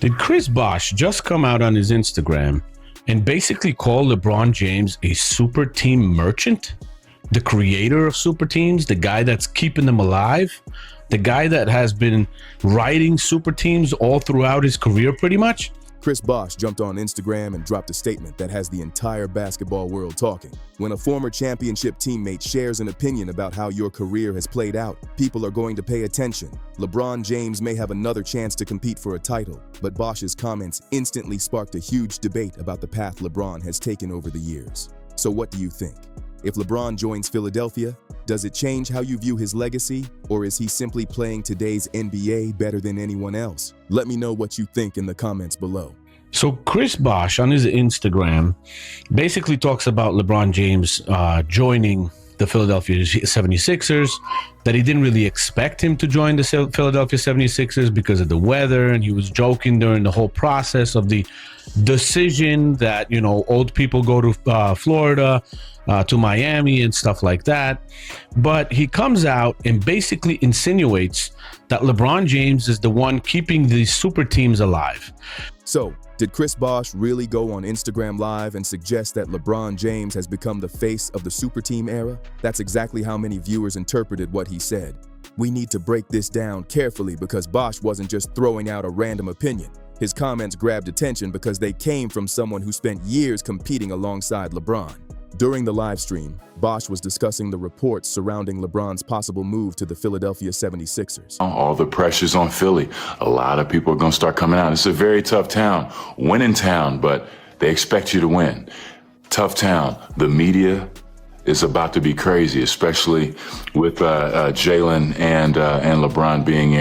Did Chris Bosh just come out on his Instagram and basically call LeBron James a super team merchant? The creator of super teams, the guy that's keeping them alive, the guy that has been writing super teams all throughout his career pretty much? Chris Bosh jumped on Instagram and dropped a statement that has the entire basketball world talking. When a former championship teammate shares an opinion about how your career has played out, people are going to pay attention. LeBron James may have another chance to compete for a title, but Bosh's comments instantly sparked a huge debate about the path LeBron has taken over the years. So what do you think? If LeBron joins Philadelphia, does it change how you view his legacy, or is he simply playing today's NBA better than anyone else? Let me know what you think in the comments below. So Chris Bosh on his Instagram basically talks about LeBron James joining the Philadelphia 76ers, that he didn't really expect him to join the Philadelphia 76ers because of the weather, and he was joking during the whole process of the decision that, you know, old people go to Florida, to Miami and stuff like that. But he comes out and basically insinuates that LeBron James is the one keeping these super teams alive. So, did Chris Bosh really go on Instagram Live and suggest that LeBron James has become the face of the super team era? That's exactly how many viewers interpreted what he said. We need to break this down carefully because Bosh wasn't just throwing out a random opinion. His comments grabbed attention because they came from someone who spent years competing alongside LeBron. During the live stream, Bosh was discussing the reports surrounding LeBron's possible move to the Philadelphia 76ers. All the pressure's on Philly. A lot of people are going to start coming out. It's a very tough town, winning town, but they expect you to win. Tough town. The media is about to be crazy, especially with Jalen and LeBron being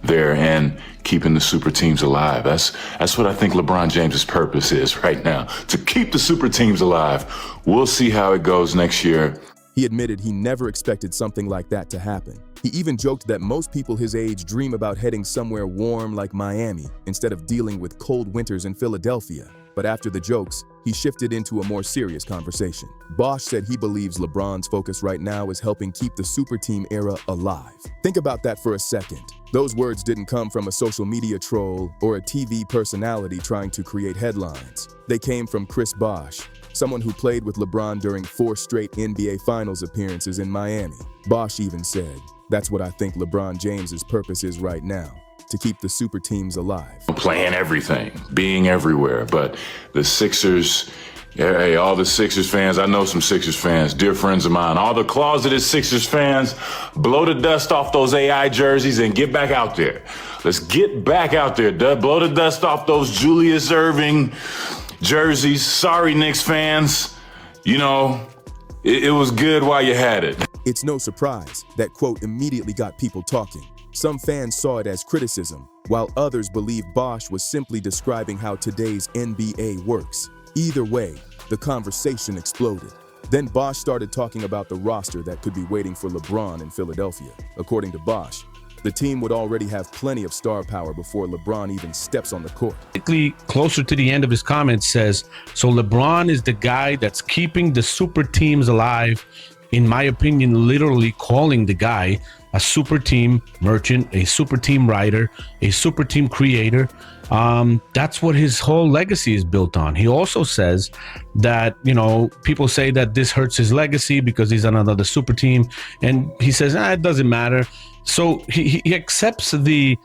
there and keeping the super teams alive. That's what I think LeBron James's purpose is right now, to keep the super teams alive. We'll see how it goes next year. He admitted he never expected something like that to happen. He even joked that most people his age dream about heading somewhere warm like Miami instead of dealing with cold winters in Philadelphia. But after the jokes, he shifted into a more serious conversation. Bosh said he believes LeBron's focus right now is helping keep the super team era alive. Think about that for a second. Those words didn't come from a social media troll or a TV personality trying to create headlines. They came from Chris Bosh, someone who played with LeBron during 4 straight NBA Finals appearances in Miami. Bosh even said, "That's what I think LeBron James's purpose is right now, to keep the super teams alive." Playing everything, being everywhere, but the Sixers, hey, all the Sixers fans, I know some Sixers fans, dear friends of mine, all the closeted Sixers fans, blow the dust off those AI jerseys and get back out there. Let's get back out there, blow the dust off those Julius Erving jerseys. Sorry, Knicks fans, you know, it was good while you had it. It's no surprise that quote immediately got people talking. Some fans saw it as criticism, while others believed Bosh was simply describing how today's NBA works. Either way, the conversation exploded. Then Bosh started talking about the roster that could be waiting for LeBron in Philadelphia. According to Bosh, the team would already have plenty of star power before LeBron even steps on the court. Closer to the end of his comments says, so LeBron is the guy that's keeping the super teams alive. In my opinion, literally calling the guy a super team merchant, a super team writer, a super team creator. That's what his whole legacy is built on. He also says that, you know, people say that this hurts his legacy because he's on another super team. And he says, it doesn't matter. So he accepts that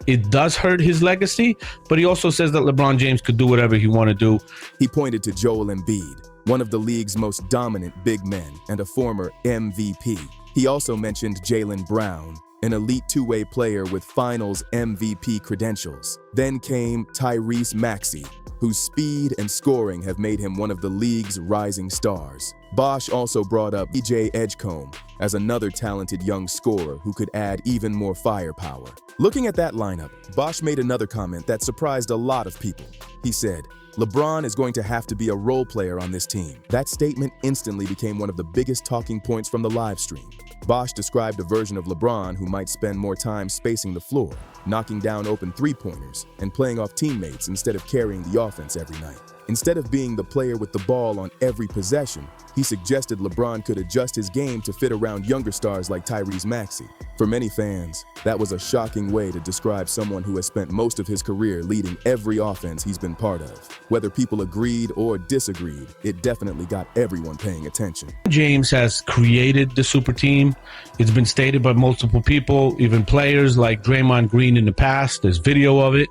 it does hurt his legacy, but he also says that LeBron James could do whatever he want to do. He pointed to Joel Embiid, one of the league's most dominant big men and a former MVP. He also mentioned Jaylen Brown, an elite two-way player with finals MVP credentials. Then came Tyrese Maxey, whose speed and scoring have made him one of the league's rising stars. Bosh also brought up E.J. Edgecombe as another talented young scorer who could add even more firepower. Looking at that lineup, Bosh made another comment that surprised a lot of people. He said, LeBron is going to have to be a role player on this team. That statement instantly became one of the biggest talking points from the live stream. Bosh described a version of LeBron who might spend more time spacing the floor, knocking down open three-pointers, and playing off teammates instead of carrying the offense every night. Instead of being the player with the ball on every possession, he suggested LeBron could adjust his game to fit around younger stars like Tyrese Maxey. For many fans, that was a shocking way to describe someone who has spent most of his career leading every offense he's been part of. Whether people agreed or disagreed, it definitely got everyone paying attention. James has created the super team. It's been stated by multiple people, even players like Draymond Green in the past. There's video of it.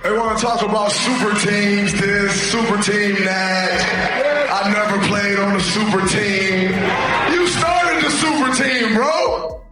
They want to talk about super teams this, super team that. I never played on a super team. You started the super team, bro.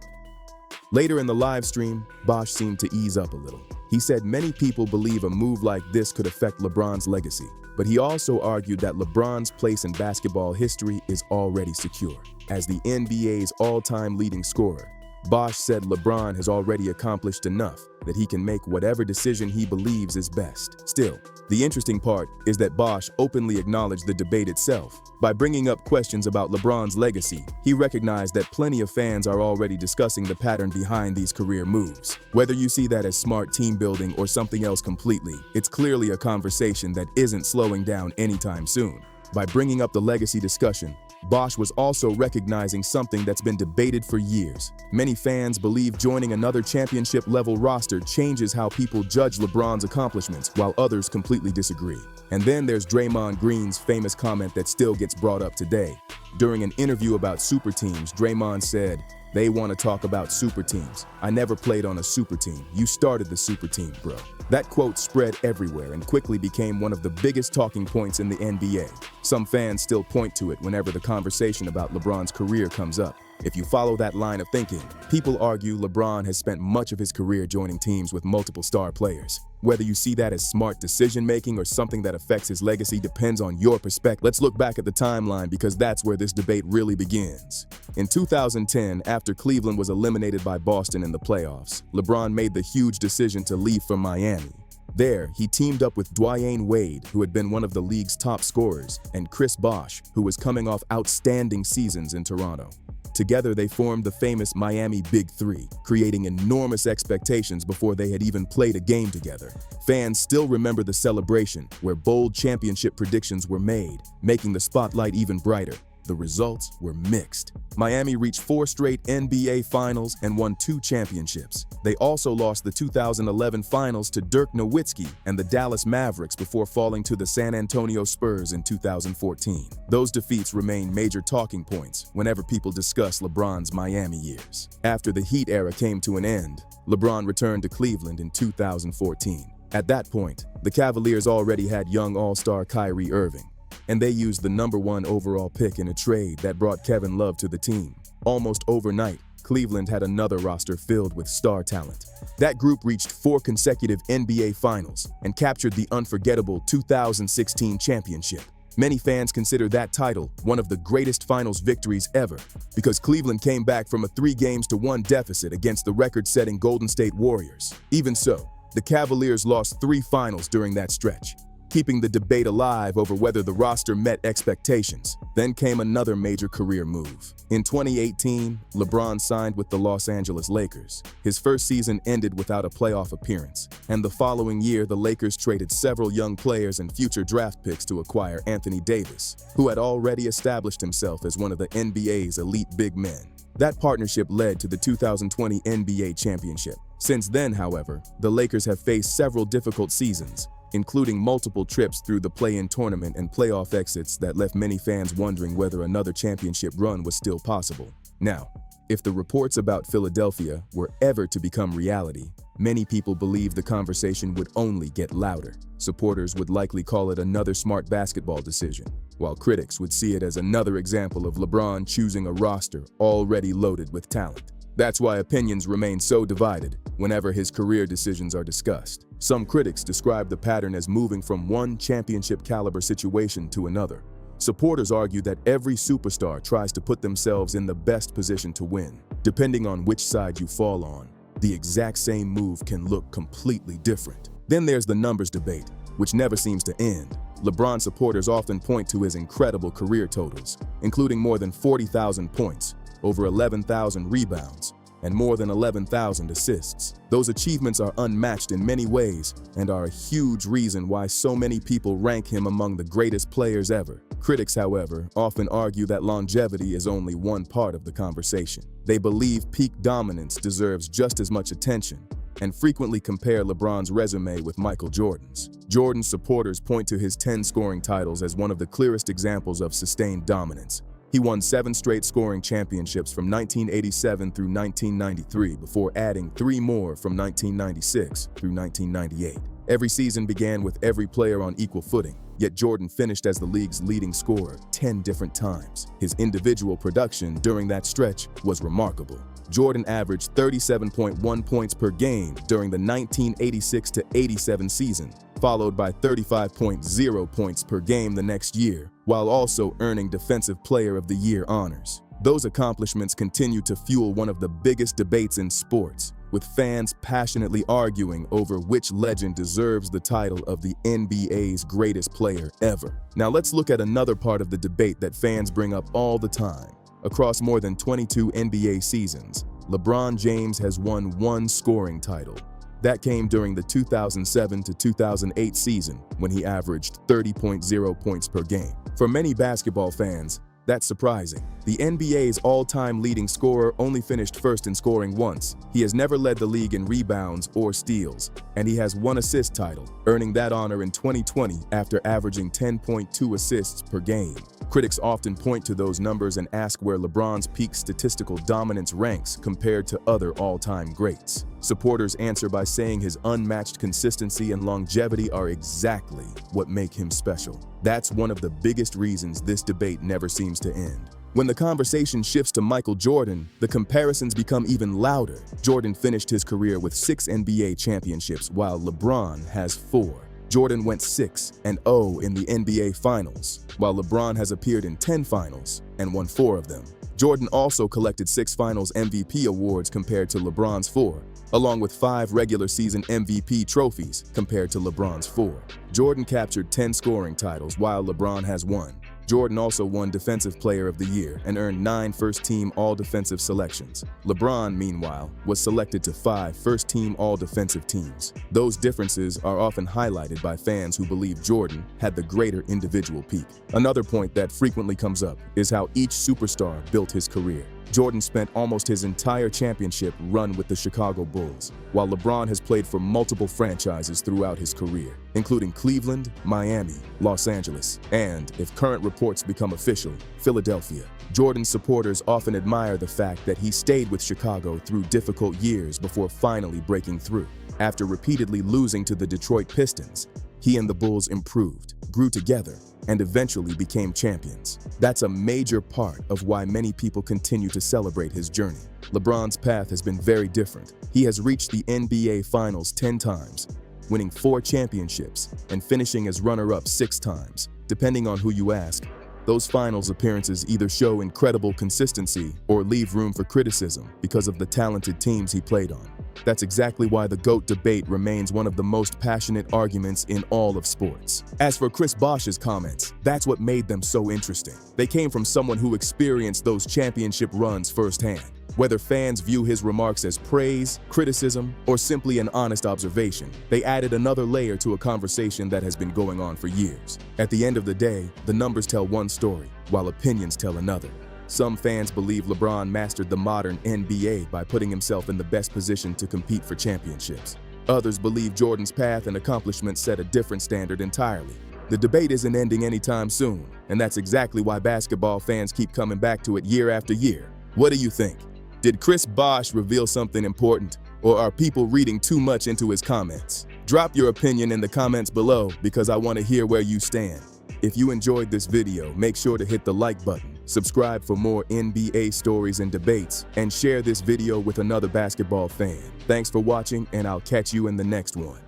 Later in the live stream, Bosch seemed to ease up a little. He said many people believe a move like this could affect LeBron's legacy, but he also argued that LeBron's place in basketball history is already secure. As the NBA's all-time leading scorer, Bosch said LeBron has already accomplished enough that he can make whatever decision he believes is best. Still, the interesting part is that Bosch openly acknowledged the debate itself. By bringing up questions about LeBron's legacy, he recognized that plenty of fans are already discussing the pattern behind these career moves. Whether you see that as smart team building or something else completely, it's clearly a conversation that isn't slowing down anytime soon. By bringing up the legacy discussion, Bosch was also recognizing something that's been debated for years. Many fans believe joining another championship-level roster changes how people judge LeBron's accomplishments, while others completely disagree. And then there's Draymond Green's famous comment that still gets brought up today. During an interview about super teams, Draymond said, "They want to talk about super teams. I never played on a super team. You started the super team, bro." That quote spread everywhere and quickly became one of the biggest talking points in the NBA. Some fans still point to it whenever the conversation about LeBron's career comes up. If you follow that line of thinking, people argue LeBron has spent much of his career joining teams with multiple star players. Whether you see that as smart decision-making or something that affects his legacy depends on your perspective. Let's look back at the timeline because that's where this debate really begins. In 2010, after Cleveland was eliminated by Boston in the playoffs, LeBron made the huge decision to leave for Miami. There, he teamed up with Dwyane Wade, who had been one of the league's top scorers, and Chris Bosh, who was coming off outstanding seasons in Toronto. Together, they formed the famous Miami Big Three, creating enormous expectations before they had even played a game together. Fans still remember the celebration, where bold championship predictions were made, making the spotlight even brighter. The results were mixed. Miami reached 4 straight NBA Finals and won 2 championships. They also lost the 2011 Finals to Dirk Nowitzki and the Dallas Mavericks before falling to the San Antonio Spurs in 2014. Those defeats remain major talking points whenever people discuss LeBron's Miami years. After the Heat era came to an end, LeBron returned to Cleveland in 2014. At that point, the Cavaliers already had young all-star Kyrie Irving, and they used the #1 overall pick in a trade that brought Kevin Love to the team. Almost overnight, Cleveland had another roster filled with star talent. That group reached 4 consecutive NBA Finals and captured the unforgettable 2016 championship. Many fans consider that title one of the greatest finals victories ever because Cleveland came back from a 3-1 deficit against the record-setting Golden State Warriors. Even so, the Cavaliers lost 3 finals during that stretch, keeping the debate alive over whether the roster met expectations. Then came another major career move. In 2018, LeBron signed with the Los Angeles Lakers. His first season ended without a playoff appearance, and the following year the Lakers traded several young players and future draft picks to acquire Anthony Davis, who had already established himself as one of the NBA's elite big men. That partnership led to the 2020 NBA championship. Since then, however, the Lakers have faced several difficult seasons, including multiple trips through the play-in tournament and playoff exits that left many fans wondering whether another championship run was still possible. Now, if the reports about Philadelphia were ever to become reality, many people believe the conversation would only get louder. Supporters would likely call it another smart basketball decision, while critics would see it as another example of LeBron choosing a roster already loaded with talent. That's why opinions remain so divided whenever his career decisions are discussed. Some critics describe the pattern as moving from one championship-caliber situation to another. Supporters argue that every superstar tries to put themselves in the best position to win. Depending on which side you fall on, the exact same move can look completely different. Then there's the numbers debate, which never seems to end. LeBron supporters often point to his incredible career totals, including more than 40,000 points, over 11,000 rebounds, and more than 11,000 assists. Those achievements are unmatched in many ways and are a huge reason why so many people rank him among the greatest players ever. Critics, however, often argue that longevity is only one part of the conversation. They believe peak dominance deserves just as much attention and frequently compare LeBron's resume with Michael Jordan's. Jordan's supporters point to his 10 scoring titles as one of the clearest examples of sustained dominance. He won 7 straight scoring championships from 1987 through 1993 before adding 3 more from 1996 through 1998. Every season began with every player on equal footing, yet Jordan finished as the league's leading scorer 10 different times. His individual production during that stretch was remarkable. Jordan averaged 37.1 points per game during the 1986-87 season, followed by 35.0 points per game the next year, while also earning Defensive Player of the Year honors. Those accomplishments continue to fuel one of the biggest debates in sports, with fans passionately arguing over which legend deserves the title of the NBA's greatest player ever. Now let's look at another part of the debate that fans bring up all the time. Across more than 22 NBA seasons, LeBron James has won 1 scoring title. That came during the 2007-2008 season when he averaged 30.0 points per game. For many basketball fans, that's surprising. The NBA's all-time leading scorer only finished first in scoring once. He has never led the league in rebounds or steals, and he has 1 assist title, earning that honor in 2020 after averaging 10.2 assists per game. Critics often point to those numbers and ask where LeBron's peak statistical dominance ranks compared to other all-time greats. Supporters answer by saying his unmatched consistency and longevity are exactly what make him special. That's one of the biggest reasons this debate never seems to end. When the conversation shifts to Michael Jordan, the comparisons become even louder. Jordan finished his career with 6 NBA championships, while LeBron has 4. Jordan went 6-0 in the NBA Finals, while LeBron has appeared in 10 finals and won 4 of them. Jordan also collected 6 Finals MVP awards compared to LeBron's 4, along with 5 regular season MVP trophies compared to LeBron's 4. Jordan captured 10 scoring titles, while LeBron has 1. Jordan also won Defensive Player of the Year and earned 9 first-team All-Defensive selections. LeBron, meanwhile, was selected to 5 first-team All-Defensive teams. Those differences are often highlighted by fans who believe Jordan had the greater individual peak. Another point that frequently comes up is how each superstar built his career. Jordan spent almost his entire championship run with the Chicago Bulls, while LeBron has played for multiple franchises throughout his career, including Cleveland, Miami, Los Angeles, and, if current reports become official, Philadelphia. Jordan's supporters often admire the fact that he stayed with Chicago through difficult years before finally breaking through. After repeatedly losing to the Detroit Pistons, he and the Bulls improved, grew together, and eventually became champions. That's a major part of why many people continue to celebrate his journey. LeBron's path has been very different. He has reached the NBA Finals 10 times, winning 4 championships and finishing as runner-up 6 times. Depending on who you ask, those finals appearances either show incredible consistency or leave room for criticism because of the talented teams he played on. That's exactly why the GOAT debate remains one of the most passionate arguments in all of sports. As for Chris Bosh's comments, that's what made them so interesting. They came from someone who experienced those championship runs firsthand. Whether fans view his remarks as praise, criticism, or simply an honest observation, they added another layer to a conversation that has been going on for years. At the end of the day, the numbers tell one story, while opinions tell another. Some fans believe LeBron mastered the modern NBA by putting himself in the best position to compete for championships. Others believe Jordan's path and accomplishments set a different standard entirely. The debate isn't ending anytime soon, and that's exactly why basketball fans keep coming back to it year after year. What do you think? Did Chris Bosh reveal something important, or are people reading too much into his comments? Drop your opinion in the comments below because I want to hear where you stand. If you enjoyed this video, make sure to hit the like button, subscribe for more NBA stories and debates, and share this video with another basketball fan. Thanks for watching, and I'll catch you in the next one.